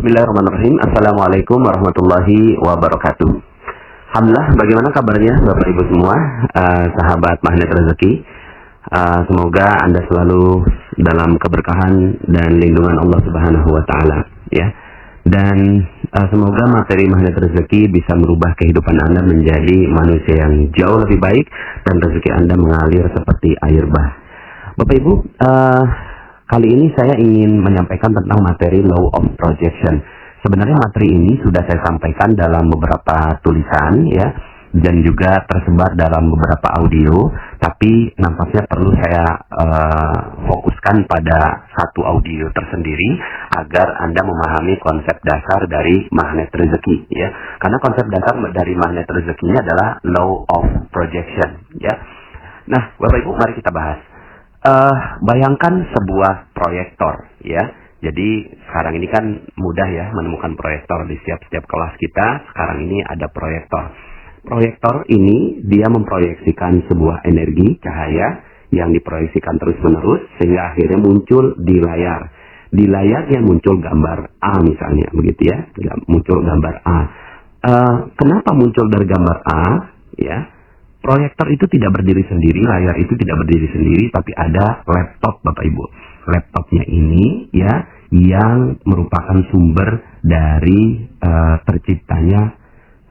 Bismillahirrahmanirrahim. Assalamualaikum warahmatullahi wabarakatuh. Alhamdulillah, bagaimana kabarnya Bapak Ibu semua, sahabat Magnet Rezeki? Semoga Anda selalu dalam keberkahan dan lindungan Allah Subhanahu wa taala, ya. Dan semoga materi Magnet Rezeki bisa merubah kehidupan Anda menjadi manusia yang jauh lebih baik dan rezeki Anda mengalir seperti air bah. Bapak Ibu, kali ini saya ingin menyampaikan tentang materi Law of Projection. Sebenarnya materi ini sudah saya sampaikan dalam beberapa tulisan, ya, dan juga tersebar dalam beberapa audio. Tapi nampaknya perlu saya fokuskan pada satu audio tersendiri agar Anda memahami konsep dasar dari magnet rezeki, ya. Karena konsep dasar dari magnet rezekinya adalah Law of Projection, ya. Nah, Bapak Ibu, mari kita bahas. Bayangkan sebuah proyektor, ya. Jadi sekarang ini kan mudah ya menemukan proyektor di setiap kelas kita. Sekarang ini ada proyektor. Proyektor ini dia memproyeksikan sebuah energi cahaya yang diproyeksikan terus-menerus sehingga akhirnya muncul di layar. Di layarnya muncul gambar A misalnya, begitu ya. Muncul gambar A. Kenapa muncul dari gambar A? Ya. Proyektor itu tidak berdiri sendiri, layar itu tidak berdiri sendiri, tapi ada laptop, Bapak Ibu. Laptopnya ini, ya, yang merupakan sumber dari terciptanya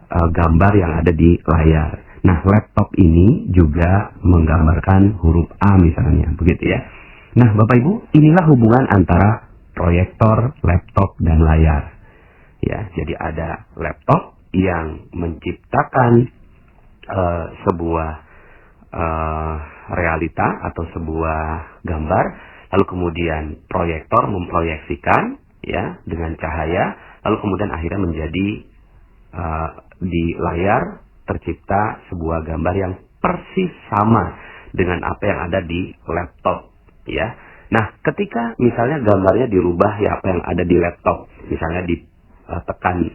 gambar yang ada di layar. Nah, laptop ini juga menggambarkan huruf A misalnya, begitu ya. Nah, Bapak Ibu, inilah hubungan antara proyektor, laptop, dan layar. Ya, jadi ada laptop yang menciptakan sebuah realita atau sebuah gambar, lalu kemudian proyektor memproyeksikan, ya, dengan cahaya, lalu kemudian akhirnya menjadi di layar tercipta sebuah gambar yang persis sama dengan apa yang ada di laptop, ya. Nah, ketika misalnya gambarnya dirubah, ya, apa yang ada di laptop, misalnya tekan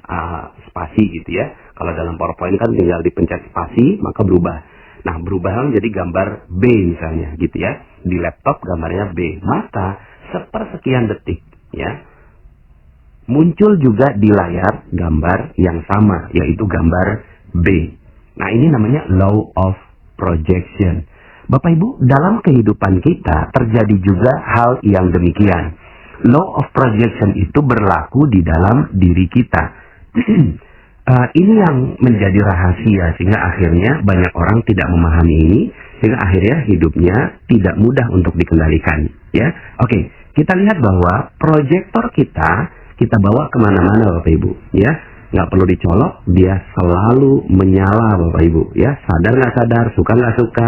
spasi gitu ya. Kalau dalam PowerPoint kan tinggal dipencet spasi maka berubah. Nah, berubah menjadi gambar B misalnya gitu ya. Di laptop gambarnya B. Maka sepersekian detik ya muncul juga di layar gambar yang sama, yaitu gambar B. Nah, ini namanya Law of Projection. Bapak Ibu, dalam kehidupan kita terjadi juga hal yang demikian. Law of Projection itu berlaku di dalam diri kita. Ini yang menjadi rahasia sehingga akhirnya banyak orang tidak memahami ini, sehingga akhirnya hidupnya tidak mudah untuk dikendalikan. Ya, oke, kita lihat bahwa proyektor kita bawa kemana-mana, Bapak Ibu. Ya, nggak perlu dicolok, dia selalu menyala, Bapak Ibu. Ya, sadar nggak sadar, suka nggak suka,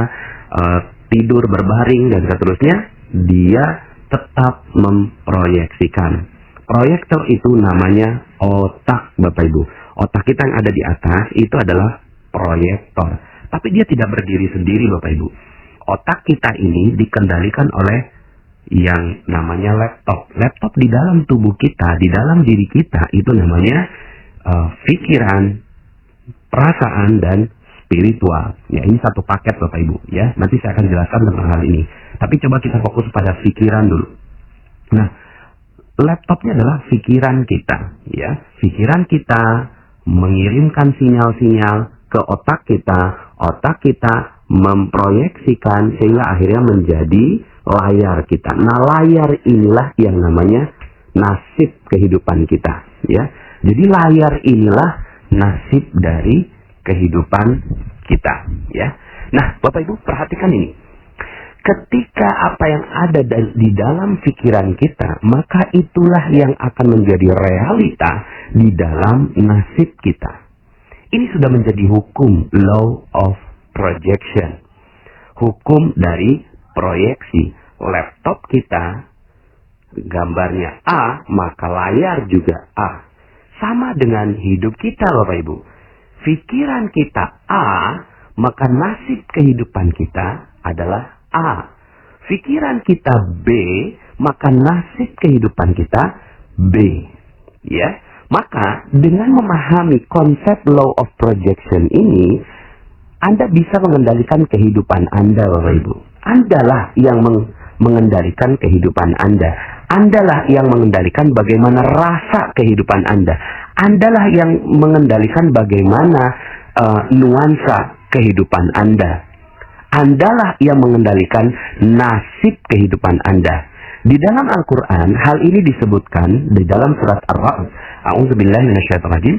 tidur berbaring dan seterusnya, dia tetap memproyeksikan. Proyektor itu namanya otak, Bapak Ibu. Otak kita yang ada di atas itu adalah proyektor. Tapi dia tidak berdiri sendiri, Bapak Ibu. Otak kita ini dikendalikan oleh yang namanya laptop. Laptop di dalam tubuh kita, di dalam diri kita, itu namanya pikiran, perasaan, dan spiritual. Ya, ini satu paket, Bapak Ibu. Ya, nanti saya akan jelaskan tentang hal ini. Tapi coba kita fokus pada pikiran dulu. Nah, laptopnya adalah pikiran kita. Ya, pikiran kita mengirimkan sinyal-sinyal ke otak kita memproyeksikan sehingga akhirnya menjadi layar kita. Nah, layar inilah yang namanya nasib kehidupan kita. Ya, jadi layar inilah nasib dari kehidupan kita, ya. Nah, Bapak Ibu perhatikan ini. Ketika apa yang ada di dalam pikiran kita, maka itulah yang akan menjadi realita di dalam nasib kita. Ini sudah menjadi hukum Law of Projection. Hukum dari proyeksi. Laptop kita gambarnya A, maka layar juga A. Sama dengan hidup kita, Bapak Ibu. Pikiran kita A, maka nasib kehidupan kita adalah A. Pikiran kita B, maka nasib kehidupan kita B. Ya, maka dengan memahami konsep Law of Projection ini, Anda bisa mengendalikan kehidupan Anda, Bapak Ibu. Anda lah yang mengendalikan kehidupan Anda. Andalah yang mengendalikan bagaimana rasa kehidupan Anda. Andalah yang mengendalikan bagaimana nuansa kehidupan Anda. Andalah yang mengendalikan nasib kehidupan Anda. Di dalam Al-Quran, hal ini disebutkan di dalam surat Ar-Ra'd. A'udzubillahi minasyaitonirrajim.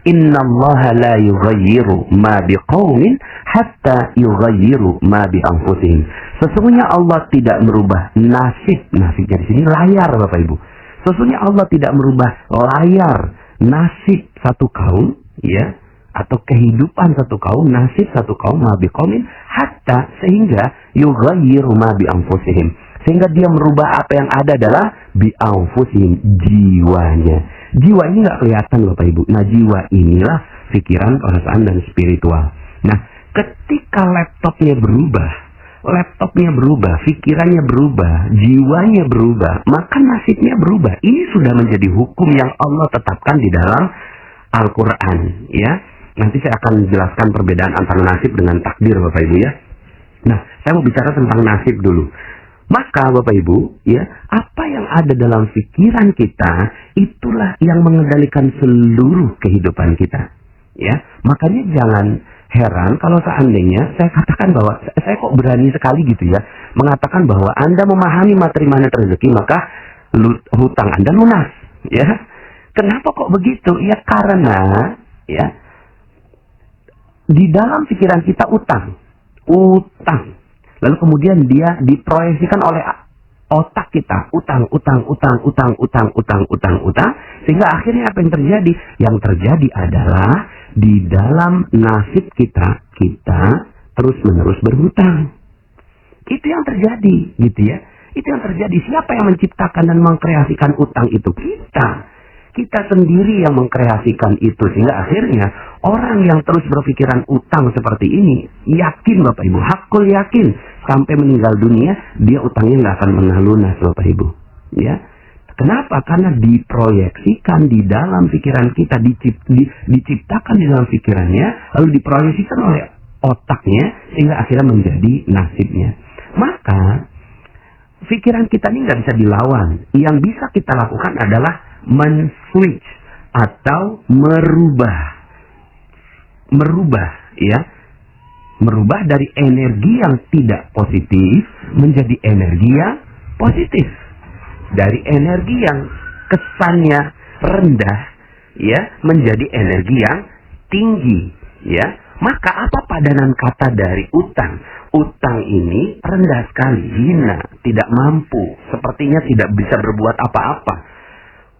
Innallaha la yughayyiru ma biqaumin hatta yughayyiru ma bi anfusihim. Sesungguhnya Allah tidak merubah nasib. Nasibnya di sini layar, Bapak Ibu. Sesungguhnya Allah tidak merubah layar nasib satu kaum, ya, atau kehidupan satu kaum, nasib satu kaum, ma biqaumin hatta, sehingga yughayyiru ma bi anfusihim, sehingga dia merubah apa yang ada adalah bi anfusihim, jiwanya. Jiwa ini nggak kelihatan, Bapak Ibu. Nah, jiwa inilah pikiran, perasaan, dan spiritual. Nah, ketika laptopnya berubah, pikirannya berubah, jiwanya berubah, maka nasibnya berubah. Ini sudah menjadi hukum yang Allah tetapkan di dalam Al-Quran, ya. Nanti saya akan jelaskan perbedaan antara nasib dengan takdir, Bapak Ibu, ya. Nah, saya mau bicara tentang nasib dulu. Maka Bapak Ibu, ya, apa yang ada dalam pikiran kita, itulah yang mengendalikan seluruh kehidupan kita. Ya, makanya jangan heran kalau seandainya saya katakan bahwa saya kok berani sekali gitu ya, mengatakan bahwa Anda memahami materi magnet rezeki, maka hutang Anda lunas. Ya, kenapa kok begitu? Ya karena, ya, di dalam pikiran kita utang. Lalu kemudian dia diproyeksikan oleh otak kita, utang, sehingga akhirnya apa yang terjadi? Yang terjadi adalah di dalam nasib kita terus-menerus berhutang. Itu yang terjadi, gitu ya. Itu yang terjadi. Siapa yang menciptakan dan mengkreasikan utang itu? Kita sendiri yang mengkreasikan itu, sehingga akhirnya orang yang terus berpikiran utang seperti ini, yakin Bapak Ibu, hakul yakin, sampai meninggal dunia, dia utangnya nggak akan pernah lunas, Bapak Ibu. Ya, kenapa? Karena diproyeksikan di dalam pikiran kita, diciptakan di dalam pikirannya, lalu diproyeksikan oleh otaknya, sehingga akhirnya menjadi nasibnya. Maka pikiran kita ini nggak bisa dilawan. Yang bisa kita lakukan adalah men-switch atau merubah, ya, merubah dari energi yang tidak positif menjadi energi yang positif, dari energi yang kesannya rendah, ya, menjadi energi yang tinggi, ya. Maka apa padanan kata dari utang? Utang ini rendah sekali, hina, tidak mampu, sepertinya tidak bisa berbuat apa-apa.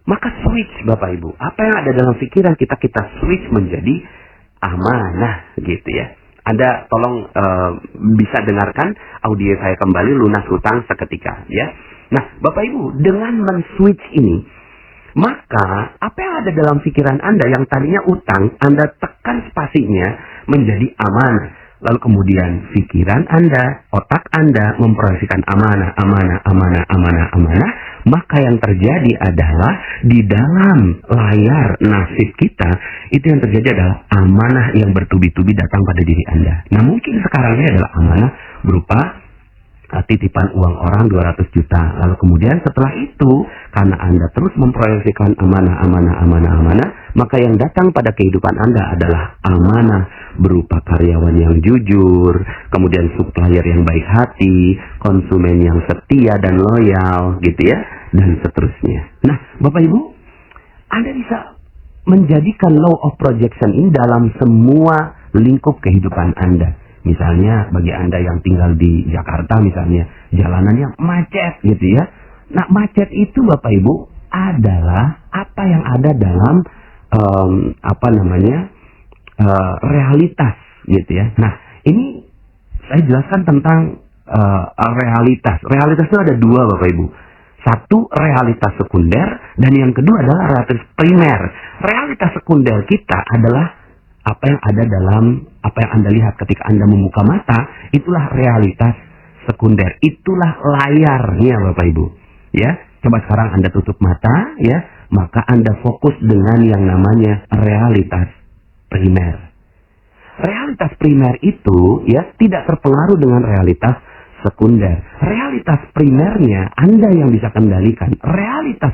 Maka switch, Bapak Ibu. Apa yang ada dalam pikiran kita switch menjadi amanah, gitu ya. Anda tolong bisa dengarkan audio saya kembali, lunas hutang seketika, ya. Nah, Bapak Ibu, dengan men-switch ini, maka apa yang ada dalam pikiran Anda yang tadinya utang, Anda tekan spasinya menjadi amanah. Lalu kemudian pikiran Anda, otak Anda memproyeksikan amanah. Maka yang terjadi adalah di dalam layar nasib kita, itu yang terjadi adalah amanah yang bertubi-tubi datang pada diri Anda. Nah, mungkin sekarang ini adalah amanah berupa titipan uang orang 200 juta. Lalu kemudian setelah itu, karena Anda terus memproyeksikan amanah, maka yang datang pada kehidupan Anda adalah amanah berupa karyawan yang jujur, kemudian supplier yang baik hati, konsumen yang setia dan loyal, gitu ya, dan seterusnya. Nah, Bapak Ibu, Anda bisa menjadikan law of projection ini dalam semua lingkup kehidupan Anda. Misalnya bagi Anda yang tinggal di Jakarta misalnya, jalanannya macet gitu ya. Nah, macet itu Bapak Ibu adalah apa yang ada dalam realitas gitu ya. Nah, ini saya jelaskan tentang realitas. Realitas itu ada dua Bapak Ibu. Satu, realitas sekunder, dan yang kedua adalah realitas primer. Realitas sekunder kita adalah apa yang ada dalam, apa yang Anda lihat ketika Anda membuka mata, itulah realitas sekunder. Itulah layarnya Bapak Ibu. Ya, coba sekarang Anda tutup mata, ya, maka Anda fokus dengan yang namanya realitas primer. Realitas primer itu, ya, tidak terpengaruh dengan realitas sekunder. Realitas primernya Anda yang bisa kendalikan. Realitas